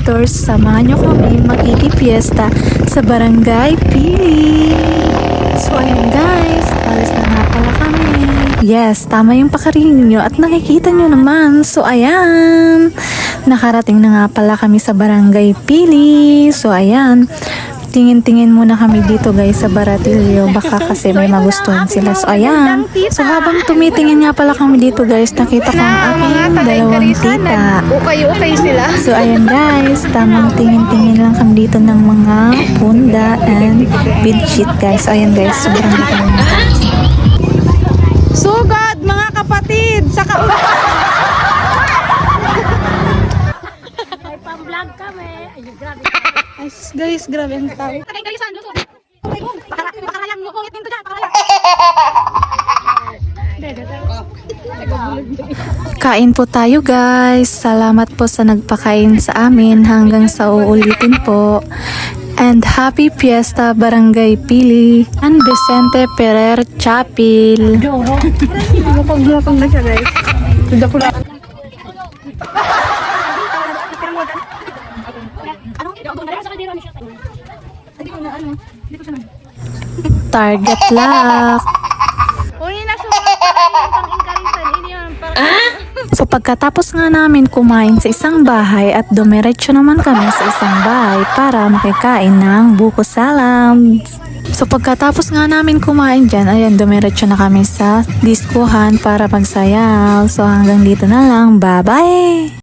visitors, samahan nyo kami magkikipiesta sa Barangay Pili. So ayun guys, alis na nga pala kami. Yes, tama yung pakarinig nyo at nakikita nyo naman. So ayan, nakarating na nga pala kami sa Barangay Pili. So ayan, tingin-tingin muna kami dito guys sa Baratillo, baka kasi may magustuhan sila. So ayan, so habang tumitingin nga pala kami dito guys, nakita ko ang aking dalawang tita. Okay sila. So ayan guys, tamang tingin-tingin lang kami dito ng mga punda and bedsheet guys. So ayan guys, sobrang laki na. Sugod mga kapatid sa May pang-vlog kami. Ay, grabe. Ay, guys, grabe ang tao. Sakay kayo saan? Luso. Okay, boom. Pakarayang mo. Kungit nito dyan. Pakarayang. Kain po tayo guys. Salamat po sa nagpakain sa amin hanggang sa uulitin po. And happy Fiesta Barangay Pili and Vicente Ferrer Chapel. Mapag-mapag na siya, guys. Sudah pula. Target lock. Uni na sumapa pang-inkarisan. Hindi man So pagkatapos nga namin kumain sa isang bahay at dumiretso naman kami sa isang bahay para makikain ng buko salam. So pagkatapos nga namin kumain dyan, ayan, dumiretso na kami sa diskuhan para magsayaw. So hanggang dito na lang, bye bye!